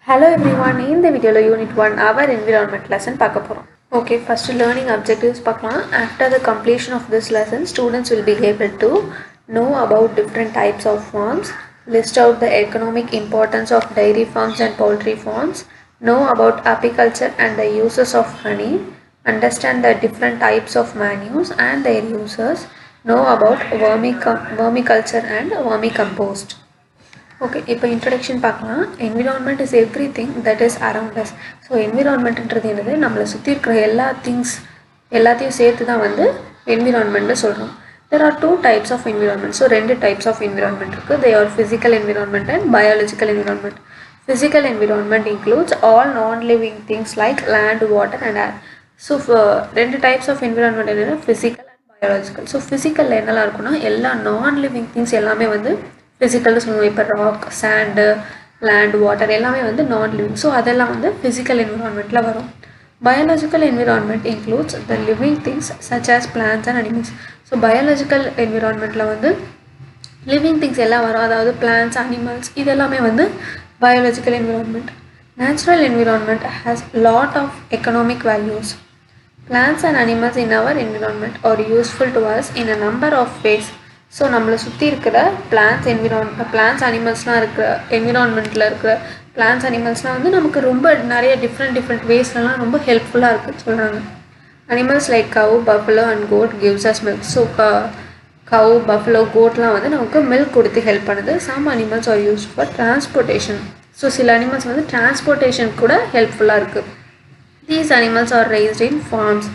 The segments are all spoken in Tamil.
Hello everyone, in the video unit 1 our environment lesson பார்க்க போறோம். Okay, first learning objectives பார்க்கலாம். After the completion of this lesson, students will be able to know about different types of farms, list out the economic importance of dairy farms and poultry farms, know about apiculture and the uses of honey, understand the different types of manures and their uses, know about vermiculture and vermicompost. Okay, இப்போ இன்ட்ரடக்ஷன் பார்க்கலாம். Environment is everything that is around us. So என்விரான்மெண்ட்ன்றது என்னது, நம்மளை சுற்றி இருக்கிற எல்லாத்தையும் சேர்த்து தான் வந்து என்விரான்மெண்ட்டு சொல்கிறோம். There are two types of environment. So ரெண்டு டைப்ஸ் ஆஃப் என்விரான்மெண்ட் இருக்குது. They are physical environment and biological environment. Physical environment includes all non living things like land, water and air. So ரெண்டு டைப்ஸ் ஆஃப் என்விரான்மெண்ட் என்னென்னா ஃபிசிக்கல் அண்ட் பயாலஜிக்கல். ஸோ ஃபிசிக்கலில் என்னெல்லாம் இருக்குன்னா, எல்லா நான் லிவிங் திங்ஸ் எல்லாமே வந்து ஃபிசிக்கல்னு சொல்லுவோம். இப்போ ராக், சாண்டு, லேண்ட், வாட்டர் எல்லாமே வந்து நான் லிவிங். ஸோ அதெல்லாம் வந்து ஃபிசிக்கல் என்விரான்மெண்ட்டில் வரும். Biological environment includes the living things such as plants and animals. So biological என்விரான்மெண்ட்டில் வந்து லிவிங் திங்ஸ் எல்லாம் வரும். அதாவது பிளான்ஸ், அனிமல்ஸ், இது எல்லாமே வந்து biological environment. Natural environment has lot of economic values. Plants and animals in our environment are useful to us in a number of ways. So நம்மளை சுற்றி இருக்கிற பிளான்ஸ் அனிமல்ஸ்லாம் இருக்கிற என்விரான்மெண்ட்டில் இருக்கிற பிளான்ஸ் அனிமல்ஸ்லாம் வந்து நமக்கு ரொம்ப நிறைய டிஃப்ரெண்ட் வேஸ்லலாம் ரொம்ப ஹெல்ப்ஃபுல்லாக இருக்குதுன்னு சொல்கிறாங்க. Animals like cow, buffalo and goat gives us milk. So cow, buffalo, கோட்லாம் வந்து நமக்கு மில்க் கொடுத்து ஹெல்ப் பண்ணுது. Some animals are used for transportation. So சில அனிமல்ஸ் வந்து டிரான்ஸ்போர்ட்டேஷன் கூட ஹெல்ப்ஃபுல்லாக இருக்குது. These animals are raised in farms.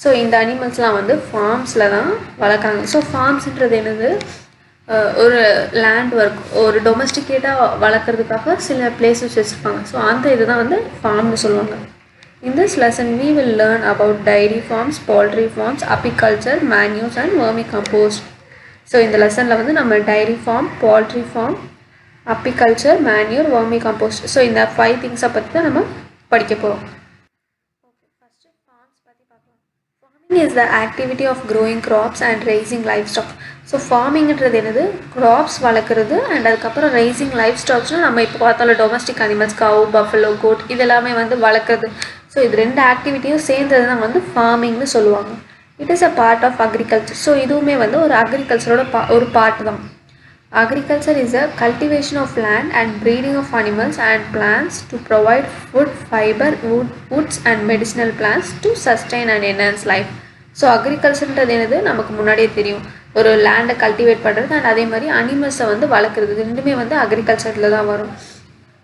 So இந்த அனிமல்ஸ்லாம் வந்து ஃபார்ம்ஸில் தான் வளர்க்குறாங்க. ஸோ ஃபார்ம்ஸுன்றது என்னது, ஒரு லேண்ட் ஒர்க், ஒரு டொமஸ்டிகேட்டாக வளர்க்குறதுக்காக சில பிளேஸஸ் வச்சுருப்பாங்க. ஸோ அந்த இதுதான் வந்து ஃபார்ம்னு சொல்லுவாங்க. In this lesson we will learn about dairy farms, poultry farms, apiculture, manures and vermicompost. So இந்த லெசனில் வந்து நம்ம dairy farm, poultry farm, apiculture, manure, vermicompost, so இந்த 5 திங்ஸை பற்றி தான் நம்ம படிக்க போகிறோம். Farming is the activity of growing crops and raising livestock. So ஃபார்மிங்கிறது என்னது, க்ராப்ஸ் வளர்க்குறது அண்ட் அதுக்கப்புறம் ரைசிங் லைஃப் ஸ்டாக்ஸ்னால் நம்ம இப்போ பார்த்தாலும் டொமஸ்டிக் அனிமல்ஸ், கவ், பஃபலோ, கோட் இதெல்லாமே வந்து வளர்க்குறது. ஸோ இது ரெண்டு ஆக்டிவிட்டியும் சேர்ந்தது தான் வந்து ஃபார்மிங்னு சொல்லுவாங்க. It is a part of agriculture. So இதுவுமே வந்து ஒரு அக்ரிகல்ச்சரோட ஒரு பார்ட் தான். Agriculture is a cultivation of land and breeding of animals and plants to provide food, fiber, woods and medicinal plants to sustain and enhance life. So அக்ரிகல்ச்சர்ன்றது என்னது நமக்கு முன்னாடியே தெரியும், ஒரு லேண்டை கல்டிவேட் பண்ணுறது அண்ட் அதே மாதிரி அனிமல்ஸை வந்து வளர்க்குறது. ரெண்டுமே வந்து அக்ரிகல்ச்சரில் தான் வரும்.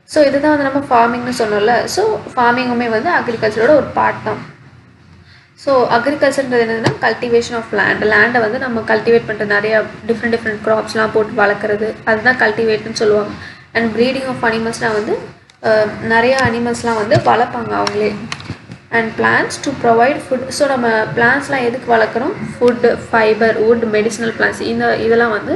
ஸோ இதுதான் வந்து நம்ம ஃபார்மிங்னு சொன்னோம்ல. ஸோ ஃபார்மிங்குமே வந்து அக்ரிகல்ச்சரோட ஒரு பார்ட் தான். ஸோ அக்ரிகல்ச்சர்ன்றது என்னதுன்னா கல்டிவேஷன் ஆஃப் லேண்டை வந்து நம்ம கல்டிவேட் பண்ணுற நிறையா டிஃப்ரெண்ட் க்ராப்ஸ்லாம் போட்டு வளர்க்குறது, அதுதான் கல்டிவேட்னு சொல்லுவாங்க. அண்ட் ப்ரீடிங் ஆஃப் அனிமல்ஸ்னால் வந்து நிறையா அனிமல்ஸ்லாம் வந்து வளர்ப்பாங்க அவங்களே. And plants to provide food. So நம்ம பிளான்ஸ்லாம் எதுக்கு வளர்க்குறோம், food, fibre, wood, medicinal plants, இதெல்லாம் வந்து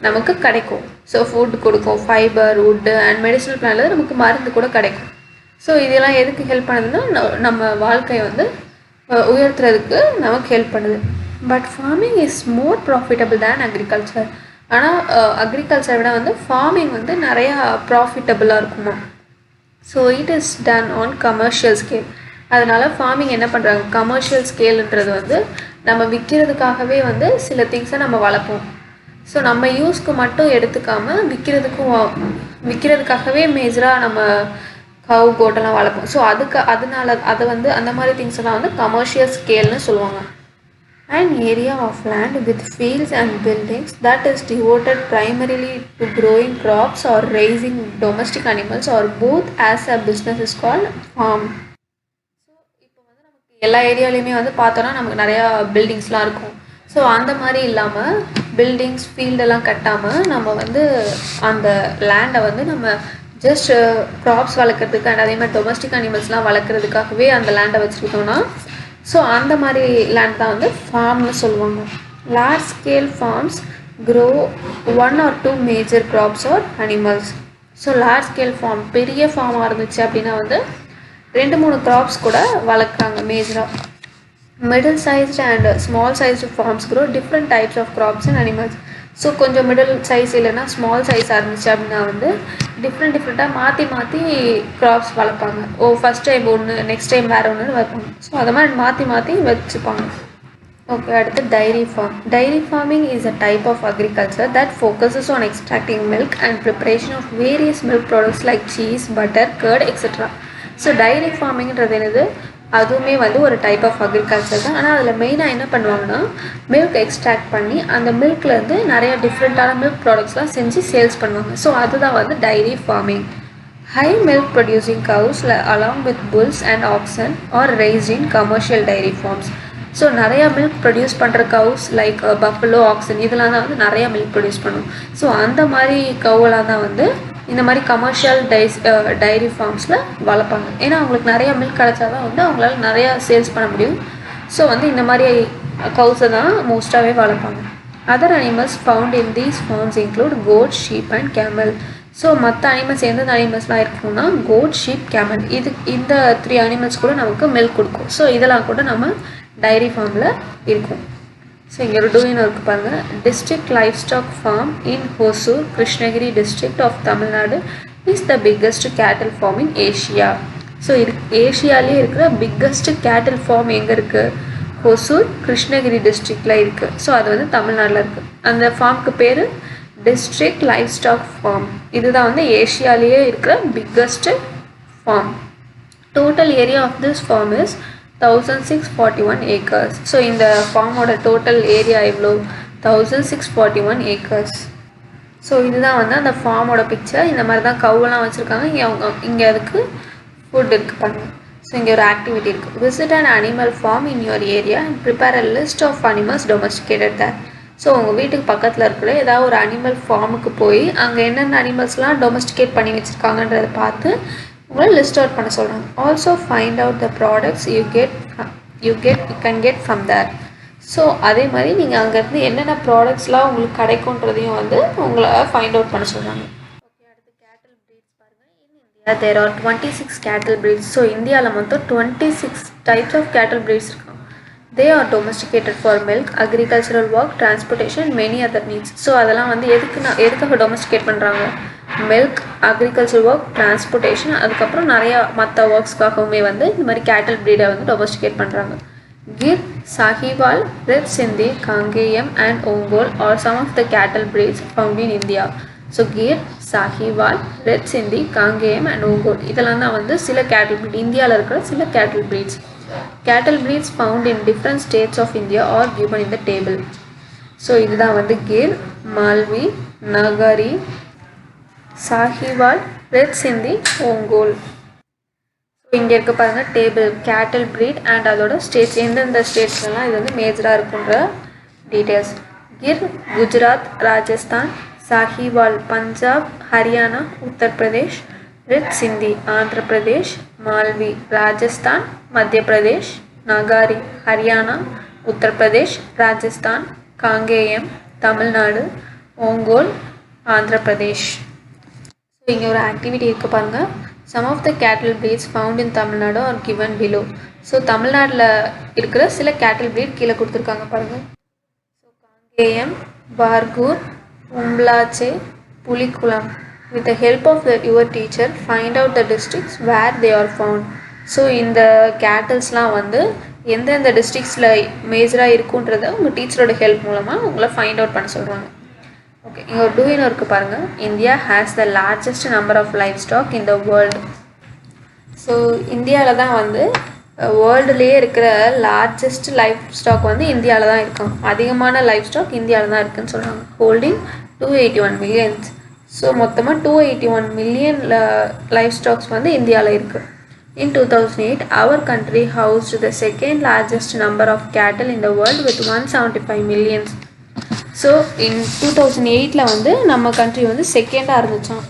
நமக்கு கிடைக்கும். ஸோ ஃபுட் கொடுக்கும், ஃபைபர், வுட்டு அண்ட் மெடிசினல் பிளான்ல நமக்கு மருந்து கூட கிடைக்கும். ஸோ இதெல்லாம் எதுக்கு ஹெல்ப் பண்ணுதுன்னா நம்ம வாழ்க்கையை வந்து உயர்த்துறதுக்கு நமக்கு ஹெல்ப் பண்ணுது. But farming is more profitable than agriculture. ஆனால் அக்ரிகல்ச்சரை விட வந்து ஃபார்மிங் வந்து நிறையா ப்ராஃபிட்டபுளாக இருக்குமா. So it is done on commercial scale. அதனால் ஃபார்மிங் என்ன பண்ணுறாங்க, கமர்ஷியல் ஸ்கேலுன்றது வந்து நம்ம விற்கிறதுக்காகவே வந்து சில திங்ஸை நம்ம வளர்ப்போம். ஸோ நம்ம யூஸ்க்கு மட்டும் எடுத்துக்காமல் விற்கிறதுக்காகவே மேஜராக நம்ம கவ், கோட்டெல்லாம் வளர்ப்போம். ஸோ அதனால அதை வந்து அந்த மாதிரி திங்ஸ் எல்லாம் வந்து கமர்ஷியல் ஸ்கேல்னு சொல்லுவாங்க. An area of land with fields and buildings that is devoted primarily to growing crops or raising domestic animals or both as a business is called farm. So இப்போ வந்து நமக்கு எல்லா ஏரியாலையுமே வந்து பார்த்தோன்னா நமக்கு நிறையா பில்டிங்ஸ்லாம் இருக்கும். ஸோ அந்த மாதிரி இல்லாமல் பில்டிங்ஸ், ஃபீல்டெல்லாம் கட்டாமல் நம்ம வந்து அந்த லேண்டை வந்து நம்ம ஜஸ்ட் க்ராப்ஸ் வளர்க்குறதுக்கு அண்ட் அதே மாதிரி டொமஸ்டிக் அனிமல்ஸ்லாம் வளர்க்குறதுக்காகவே அந்த லேண்டை வச்சுருக்கோன்னா ஸோ அந்த மாதிரி லேண்ட் தான் வந்து ஃபார்ம்னு சொல்லுவாங்க. Large scale farms grow 1 or 2 major crops or animals. So large scale farm பெரிய ஃபார்மாக இருந்துச்சு அப்படின்னா வந்து 2-3 க்ராப்ஸ் கூட வளர்க்குறாங்க மேஜராக. Middle sized and small sized farms grow different types of crops and animals. So கொஞ்சம் மிடில் சைஸ் இல்லைன்னா ஸ்மால் சைஸாக இருந்துச்சு அப்படின்னா வந்து டிஃப்ரெண்ட்டாக மாற்றி க்ராப்ஸ் வளர்ப்பாங்க. ஃபஸ்ட் டைம் ஒன்று, நெக்ஸ்ட் டைம் வேறு ஒன்றுன்னு வைப்பாங்க. ஸோ அதை மாதிரி மாற்றி வச்சுப்பாங்க. ஓகே, அடுத்து dairy farm. Dairy farming is a type of agriculture that focuses on extracting milk and preparation of various milk products like cheese, butter, curd etcetera. So dairy ஃபார்மிங்கிறது என்னது, அதுவுமே வந்து ஒரு டைப் ஆஃப் அக்ரிகல்ச்சர் தான். ஆனால் அதில் மெயினாக என்ன பண்ணுவாங்கன்னா மில்க் எக்ஸ்ட்ராக்ட் பண்ணி அந்த மில்க்லேருந்து நிறைய டிஃப்ரெண்ட்டான மில்க் ப்ராடக்ட்ஸ்லாம் செஞ்சு சேல்ஸ் பண்ணுவாங்க. ஸோ அதுதான் வந்து dairy farming. High milk producing cows along with bulls and oxen are raised in commercial dairy farms. So நிறையா மில்க் ப்ரொடியூஸ் பண்ணுற கவுஸ் லைக் பஃபலோ, ஆக்சன் இதெல்லாம் தான் வந்து நிறையா மில்க் ப்ரொடியூஸ் பண்ணும். ஸோ அந்த மாதிரி கவுலாம் தான் வந்து இந்த மாதிரி கமர்ஷியல் டைரி ஃபார்ம்ஸில் வளர்ப்பாங்க. ஏன்னா அவங்களுக்கு நிறையா மில்க் கிடச்சா தான் வந்து அவங்களால நிறையா சேல்ஸ் பண்ண முடியும். ஸோ வந்து இந்த மாதிரி கவுஸை தான் மோஸ்ட்டாகவே வளர்ப்பாங்க. Other animals found in these farms include goat, sheep and camel. So மற்ற அனிமல்ஸ் எந்தெந்த அனிமல்ஸ்லாம் இருக்குன்னா கோட், ஷீப், கேமல், இந்த 3 அனிமல்ஸ் கூட நமக்கு மில்க் கொடுக்கும். ஸோ இதெல்லாம் கூட நம்ம டைரி ஃபார்மில் இருக்கும். ஸோ இங்கே ஒரு டூயின் இருக்கு பாருங்கள். District livestock farm in Hosur, Krishnagiri district of Tamil Nadu is the biggest cattle farm in Asia. So ஏஷியாலே இருக்கிற பிக்கஸ்ட் கேட்டில் ஃபார்ம் எங்கே இருக்குது, ஹொசூர், கிருஷ்ணகிரி டிஸ்ட்ரிக்டில் இருக்குது. ஸோ அது வந்து தமிழ்நாட்டில் இருக்குது. அந்த ஃபார்முக்கு பேர் டிஸ்ட்ரிக்ட் லைஃப் ஸ்டாக் ஃபார்ம். இதுதான் வந்து ஏஷியாலேயே இருக்கிற பிக்கஸ்ட் farm. Total area of this farm is 1641 acres. So இந்த ஃபார்மோட டோட்டல் ஏரியா எவ்வளோ, 1641 acres. ஸோ இதுதான் வந்து அந்த ஃபார்மோட பிக்சர். இந்த மாதிரி தான் கவுலாம் வச்சுருக்காங்க. இங்கே அதுக்கு ஃபுட் இருக்குது பாருங்கள். ஸோ இங்கே ஒரு ஆக்டிவிட்டி இருக்குது. Visit an animal farm in your area and prepare a list of animals domesticated there. So உங்கள் வீட்டுக்கு பக்கத்தில் இருக்கிற ஏதாவது ஒரு அனிமல் ஃபார்முக்கு போய் அங்கே என்னென்ன அனிமல்ஸ்லாம் டொமஸ்டிகேட் பண்ணி வச்சுருக்காங்கன்றதை பார்த்து உங்களை லிஸ்ட் அவுட் பண்ண சொல்கிறாங்க. Also find out the products you can get from there. So அதே மாதிரி நீங்கள் அங்கேருந்து என்னென்ன ப்ராடக்ட்ஸ்லாம் உங்களுக்கு கிடைக்குன்றதையும் வந்து உங்களை ஃபைண்ட் அவுட் பண்ண சொல்கிறாங்க. ஓகே, அடுத்து கேட்டில் ப்ரீட்ஸ் பாருங்கள். இன் இந்தியா தேர் ஆர் 26 கேட்டில் ப்ரீட்ஸ். ஸோ இந்தியாவில் மொத்தம் 26 டைப்ஸ் ஆஃப் கேட்டில் ப்ரீட்ஸ் இருக்காங்க. They are domesticated for milk, agricultural work, transportation, many other needs. So அதெல்லாம் வந்து எதுக்காக டொமஸ்டிகேட் பண்ணுறாங்க, மில்க், அக்ரிகல்ச்சர் ஒர்க், டிரான்ஸ்போர்ட்டேஷன், அதுக்கப்புறம் நிறையா மற்ற ஒர்க்ஸ்க்காகவுமே வந்து இந்த மாதிரி கேட்டில் ப்ரீடை வந்து டொமஸ்டிகேட் பண்ணுறாங்க. Gir, Sahiwal, red Sindhi, Kangayam and Ongole are some of the cattle breeds found in India. So Gir, Sahiwal, red Sindhi, Kangayam and Ongole இதெல்லாம் தான் வந்து சில கேட்டில் breed, இந்தியாவில் இருக்கிற சில கேட்டில் breeds. Cattle breeds found in different states of India are given in the table. So இதுதான் வந்து கிர், மால்வி, நகரி, சாஹிவால், ரெட் சிந்தி, ஒங்கோல். ஸோ இங்கே இருக்க பாருங்கள் டேபிள், கேட்டில் breed அண்ட் அதோட ஸ்டேட்ஸ், எந்தெந்த ஸ்டேட்ஸ்லாம் இது வந்து மேஜராக இருக்குன்ற டீட்டெயில்ஸ். கிர் குஜராத், ராஜஸ்தான், சாஹிவால் பஞ்சாப், ஹரியானா, உத்தரப்பிரதேஷ், ரெட் சிந்தி ஆந்திர பிரதேஷ், மால்வி ராஜஸ்தான், மத்திய பிரதேஷ், நகாரி ஹரியானா, உத்தரப்பிரதேஷ், ராஜஸ்தான், காங்கேயம் தமிழ்நாடு, ஒங்கோல் ஆந்திர பிரதேஷ். ஸோ இங்கே ஒரு ஆக்டிவிட்டி இருக்குது பாருங்கள். Some of the cattle breeds found in Tamil Nadu are given below. So தமிழ்நாட்டில் இருக்கிற சில கேட்டில் breed கீழே கொடுத்துருக்காங்க பாருங்கள். So Kangayam, Bargur, Umblachery, Pulikulam. With the help of your teacher, find out the districts where they are found. So இந்த கேட்டில்ஸ்லாம் வந்து எந்தெந்த டிஸ்ட்ரிக்ஸில் மேஜராக இருக்குன்றதை உங்கள் டீச்சரோட ஹெல்ப் மூலமாக உங்களை ஃபைண்ட் அவுட் பண்ண சொல்கிறாங்க. ஓகே, இங்கே ஒரு டூயினும் இருக்குது பாருங்கள். India has the largest number of livestock in the world. So இந்தியாவில் தான் வந்து வேர்ல்டுலேயே இருக்கிற லார்ஜஸ்ட் லைஃப் ஸ்டாக் வந்து இந்தியாவில் தான் இருக்கும். அதிகமான லைஃப் ஸ்டாக் இந்தியாவில் தான் இருக்குதுன்னு சொல்கிறாங்க. Holding 281 millions. ஸோ மொத்தமாக 281 மில்லியன் லைஃப் ஸ்டாக்ஸ் வந்து இந்தியாவில் இருக்குது. In 2008, our country housed the second largest number of cattle in the world with 175 millions. So in 2008 வந்து நம்ம கண்ட்ரி வந்து செகண்டாக இருந்துச்சான்.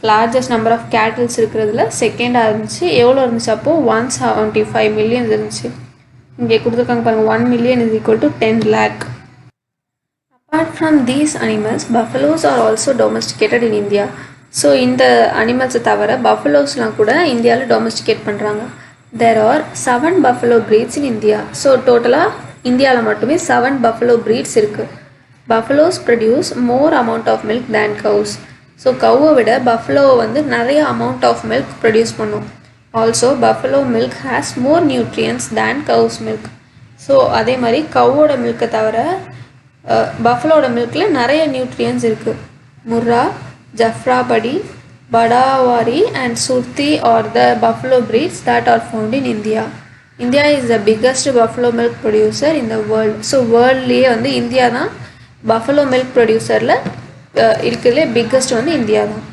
லார்ஜஸ்ட் நம்பர் ஆஃப் கேட்டில்ஸ் இருக்கிறதுல செகண்டாக இருந்துச்சு. எவ்வளோ இருந்துச்சு அப்போது 175 மில்லியன்ஸ் இருந்துச்சு. இங்கே கொடுத்துருக்காங்க பாருங்கள், 1 million is equal to 10 lakh. Apart from these animals, buffaloes are also domesticated in India. So இந்த அனிமல்ஸை தவிர பஃபலோஸ்லாம் கூட இந்தியாவில் டொமஸ்டிகேட் பண்ணுறாங்க. There are 7 buffalo breeds in India. ஸோ டோட்டலாக இந்தியாவில் மட்டுமே 7 buffalo breeds இருக்குது. Buffaloes produce more amount of milk than cows. So கவ்வை விட பஃபலோ வந்து நிறைய அமௌண்ட் ஆஃப் மில்க் ப்ரொடியூஸ் பண்ணும். Also buffalo milk has more nutrients than cow's milk. So அதே மாதிரி கவ்வோட மில்க்கை தவிர பஃபலோட மில்கில் நிறைய நியூட்ரியன்ஸ் இருக்குது. Murrah, Jaffarabadi, Badavari and Surti are the buffalo breeds that are found in India. India is the biggest buffalo milk producer in the world. So வேர்ல்ட்லேயே வந்து இந்தியா தான் பஃபலோ மில்க் ப்ரொடியூசரில் இருக்கிறதுலே பிக்கஸ்ட் வந்து இந்தியா தான்.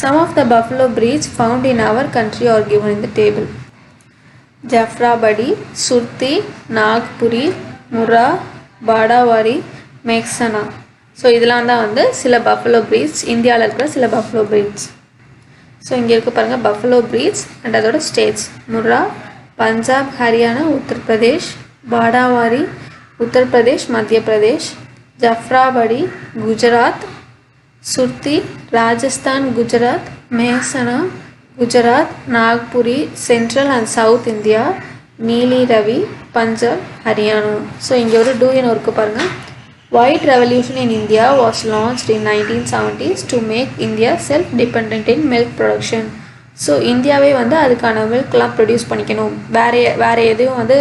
Some of the buffalo breeds found in our country are given in the table. Jaffarabadi, Surti, Nagpuri, Murrah, Badavari, Mehsana. So இதெல்லாம் தான் வந்து சில பஃபலோ breeds, இந்தியாவில் இருக்கிற சில பஃபலோ breeds. ஸோ இங்கே இருக்க பாருங்கள் பஃபலோ breeds அண்ட் அதோட states. Murrah Punjab, Haryana, Uttar Pradesh. Badavari Uttar Pradesh, Madhya Pradesh. Jaffarabadi Gujarat. Surti Rajasthan, Gujarat. Mehsana Gujarat, Nagpuri central and south India. Nili Ravi Punjab, Haryana. So இங்கே ஒரு டூயன் இருக்குது பாருங்கள். White revolution in India was launched in 1970s to make India self-dependent in milk production. So இந்தியாவே வந்து அதுக்கான மில்க்லாம் ப்ரொடியூஸ் பண்ணிக்கணும், வேறு எதையும் வந்து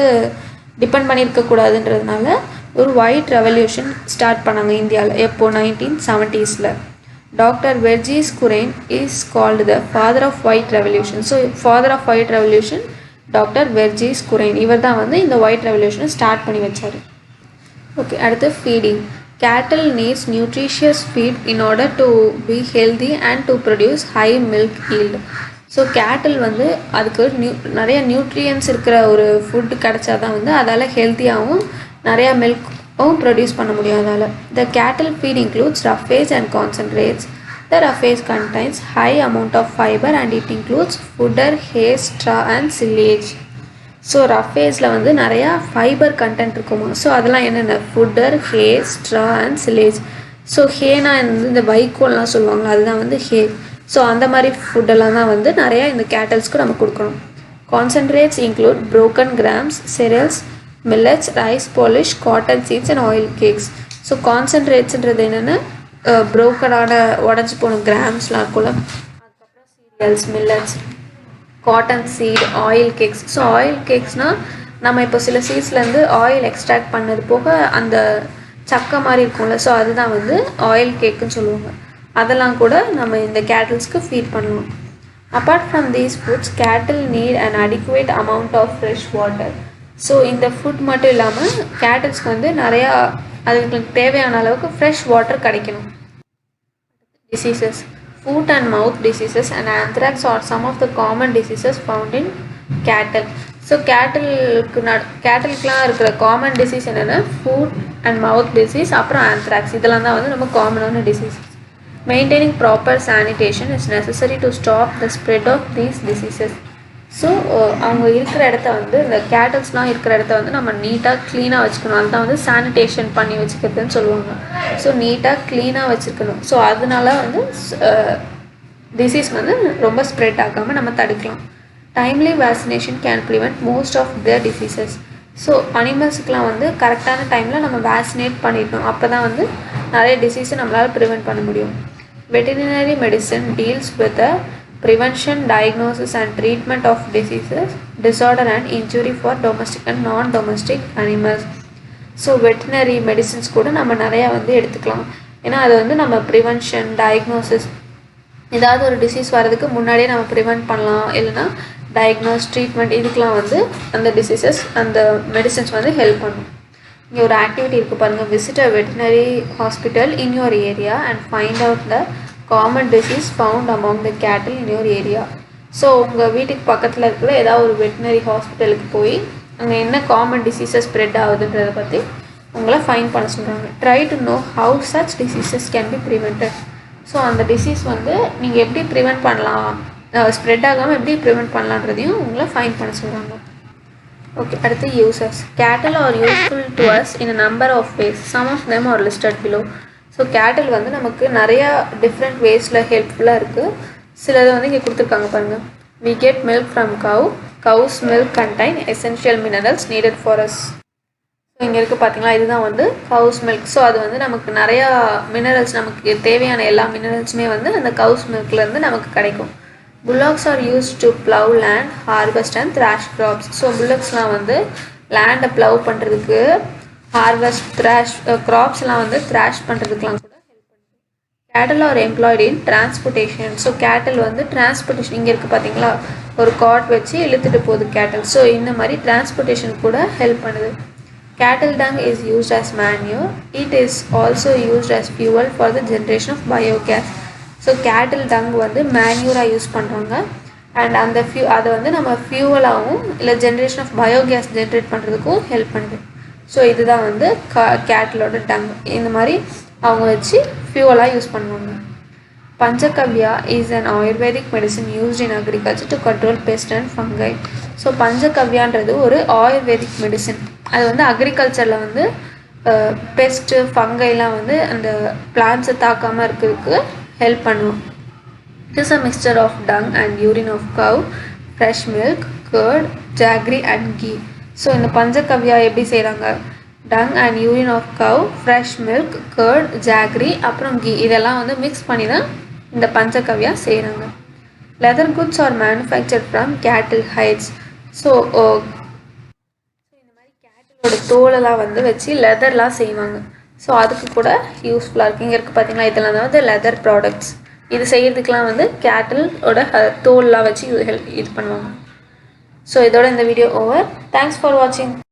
டிபெண்ட் பண்ணியிருக்கக்கூடாதுன்றதுனால ஒரு ஒயிட் ரெவல்யூஷன் ஸ்டார்ட் பண்ணாங்க இந்தியாவில். எப்போது 1970s. Doctor Verghese Kurien is called the father of white revolution. So father of white revolution doctor Verghese Kurien. இவர் தான் வந்து இந்த ஒயிட் ரெவல்யூஷனை ஸ்டார்ட் பண்ணி வச்சார். ஓகே, அடுத்து feeding. Cattle needs nutritious feed in order to be healthy and to produce high milk yield. So cattle வந்து அதுக்கு நிறைய நியூட்ரியன்ஸ் இருக்கிற ஒரு ஃபுட்டு கிடச்சா தான் வந்து அதால் ஹெல்த்தியாகவும் நிறையா மில்க்கும் ப்ரொடியூஸ் பண்ண முடியும். அதால் the cattle feed includes roughage and concentrates. The roughage contains high amount of fibre and it includes fodder, hay, straw and silage. So ரஃபேஸில் வந்து நிறையா ஃபைபர் கண்டென்ட் இருக்குமா. ஸோ அதெல்லாம் என்னென்ன? Fodder, hay, straw and silage. So ஹேனா வந்து இந்த வைக்கோல்லாம் சொல்லுவாங்க, அதுதான் வந்து ஹே. ஸோ அந்த மாதிரி ஃபுட்டெல்லாம் தான் வந்து நிறையா இந்த கேட்டல்ஸ்க்கு நம்ம கொடுக்கணும். Concentrates include broken grams, cereals, millets, rice polish, cotton seeds and oil cakes. So கான்சன்ட்ரேட்ஸ்ன்றது என்னென்னா ப்ரோக்கனான உடஞ்சி போன கிராம்ஸ்லாம் இருக்கும்ல, அதுக்கப்புறம் cereals, millets, cotton seed, oil cakes. So oil கேக்ஸ்னால் நம்ம இப்போ சில சீட்ஸ்லேருந்து ஆயில் எக்ஸ்ட்ராக்ட் பண்ணது போக அந்த சக்கை மாதிரி இருக்கும்ல, ஸோ அதுதான் வந்து ஆயில் கேக்குன்னு சொல்லுவாங்க. அதெல்லாம் கூட நம்ம இந்த கேட்டில்ஸ்க்கு ஃபீட் பண்ணணும். Apart from these foods cattle need and adequate amount of fresh water. So இந்த ஃபுட் மட்டும் இல்லாமல் கேட்டில்ஸ்க்கு வந்து நிறையா அதுக்கு தேவையான அளவுக்கு ஃப்ரெஷ் வாட்டர் கிடைக்கணும். Diseases. Foot and mouth diseases and anthrax are some of the common diseases found in cattle. So கேட்டிலுக்குலாம் இருக்கிற காமன் டிசீஸ் என்னென்னா ஃபுட் அண்ட் மவுத் டிசீஸ், அப்புறம் ஆந்த்ராக்ஸ். இதெல்லாம் தான் வந்து ரொம்ப காமனான disease. Maintaining proper sanitation is necessary to stop the spread of these diseases. So அவங்க இருக்கிற இடத்த வந்து இந்த கேட்டல்ஸ்லாம் இருக்கிற இடத்த வந்து நம்ம நீட்டாக க்ளீனாக வச்சுக்கணும். அதுதான் வந்து சானிடேஷன் பண்ணி வச்சுக்கிறதுன்னு சொல்லுவாங்க. ஸோ நீட்டாக க்ளீனாக வச்சுருக்கணும். ஸோ அதனால வந்து டிசீஸ் வந்து ரொம்ப ஸ்ப்ரெட் ஆகாமல் நம்ம தடுக்கலாம். Timely vaccination can prevent most of the diseases. So அனிமல்ஸுக்கெலாம் வந்து கரெக்டான டைமில் நம்ம வேக்சினேட் பண்ணிடணும். அப்போ தான் வந்து நிறைய டிசீஸை நம்மளால் ப்ரிவெண்ட் பண்ண முடியும். Veterinary medicine deals with the prevention, diagnosis and treatment of diseases, disorder and injury for domestic and non-domestic animals. So veterinary medicines கூட நம்ம நிறையா வந்து எடுத்துக்கலாம். ஏன்னா அது வந்து நம்ம ப்ரிவென்ஷன், டயக்னோசிஸ், ஏதாவது ஒரு டிசீஸ் வர்றதுக்கு முன்னாடியே நம்ம ப்ரிவெண்ட் பண்ணலாம். இல்லைனா டயக்னோஸ், ட்ரீட்மெண்ட், இதுக்கெலாம் வந்து அந்த டிசீசஸ் அந்த மெடிசின்ஸ் வந்து ஹெல்ப் பண்ணும். இங்கே ஒரு ஆக்டிவிட்டி இருக்குது பாருங்கள். Visit a veterinary hospital in your area and find out the common disease found among the கேட்டில் இன் யுவர் ஏரியா. ஸோ உங்கள் வீட்டுக்கு பக்கத்தில் இருக்கிற ஏதாவது ஒரு வெட்டினரி ஹாஸ்பிட்டலுக்கு போய் அங்கே என்ன காமன் டிசீஸஸ் ஸ்ப்ரெட் ஆகுதுன்றதை பற்றி உங்களை ஃபைன் பண்ண சொல்கிறாங்க. Try to know how such diseases can be prevented. So அந்த டிசீஸ் வந்து நீங்கள் எப்படி ப்ரிவெண்ட் பண்ணலாம், ஸ்ப்ரெட் ஆகாமல் எப்படி ப்ரிவெண்ட் பண்ணலான்றதையும் உங்களை ஃபைன் பண்ண சொல்கிறாங்க. ஓகே, அடுத்து uses. Cattle are useful to us in a number of ways. Some of them are listed below. So cattle வந்து நமக்கு நிறையா டிஃப்ரெண்ட் வேஸில் ஹெல்ப்ஃபுல்லாக இருக்குது. சிலது வந்து இங்கே கொடுத்துருக்காங்க பாருங்கள். We get milk from cow. Cow's milk contain essential minerals needed for us. So இங்கே இருக்குது பார்த்தீங்களா, இதுதான் வந்து கவுஸ் மில்க். ஸோ அது வந்து நமக்கு நிறையா மினரல்ஸ், நமக்கு தேவையான எல்லா மினரல்ஸுமே வந்து அந்த கவுஸ் மில்க்லேருந்து நமக்கு கிடைக்கும். Bullocks are use to plough land, harvest and thresh crops. So புல்லக்ஸ்லாம் வந்து லேண்டை ப்ளவ் பண்ணுறதுக்கு, ஹார்வெஸ்ட், த்ராஷ் கிராப்ஸ்லாம் வந்து த்ராஷ் பண்ணுறதுக்குலாம் கூட ஹெல்ப் பண்ணுது. Cattle are employed in transportation. So cattle வந்து டிரான்ஸ்போர்ட்டேஷன், இங்கே இருக்குது பார்த்தீங்களா, ஒரு காட் வச்சு இழுத்துட்டு போகுது கேட்டல். ஸோ இந்த மாதிரி டிரான்ஸ்போர்ட்டேஷன் கூட ஹெல்ப் பண்ணுது. Cattle dung is used as manure. It is also used as fuel for the generation of biogas. So கேட்டில் டங் வந்து மேன்யூராக யூஸ் பண்ணுறாங்க. அண்ட் அந்த அதை வந்து நம்ம ஃபியூவலாகவும் இல்லை ஜென்ரேஷன் ஆஃப் பயோகேஸ் ஜென்ரேட் பண்ணுறதுக்கும் ஹெல்ப் பண்ணுது. ஸோ இதுதான் வந்து கேட்டிலோட டங். இந்த மாதிரி அவங்க வச்சு ஃபியூவலாக யூஸ் பண்ணுவாங்க. Panchagavya is an Ayurvedic medicine used in agriculture to control pest and fungi. So பஞ்சகவ்யான்றது ஒரு ஆயுர்வேதிக் மெடிசன். அது வந்து அக்ரிகல்ச்சரில் வந்து பெஸ்ட்டு ஃபங்கைலாம் வந்து அந்த பிளான்ட்ஸை தாக்காமல் இருக்கிறதுக்கு ஹெல்ப் பண்ணும். It is a mixture of dung and urine of cow, fresh milk, curd, jaggery and ghee. So இந்த பஞ்சகவ்யா எப்படி செய்கிறாங்க, dung and urine of cow, fresh milk, curd, jaggery, அப்புறம் கீ, இதெல்லாம் வந்து மிக்ஸ் பண்ணி தான் இந்த பஞ்சகவ்யா செய்கிறாங்க. Leather goods are manufactured from cattle hides. So இந்த மாதிரி கேட்டிலோட தோலெல்லாம் வந்து வச்சு லெதர்லாம் செய்வாங்க. ஸோ அதுக்கு கூட யூஸ்ஃபுல்லாக இருக்குது. இங்கே இருக்குது பார்த்தீங்களா, இதெல்லாம் வந்து லெதர் ப்ராடக்ட்ஸ். இது செய்கிறதுக்கெலாம் வந்து கேட்டிலோட தோல்லாம் வச்சு இது பண்ணுவாங்க. ஸோ இதோட இந்த வீடியோ ஓவர். தேங்க்ஸ் ஃபார் வாட்சிங்.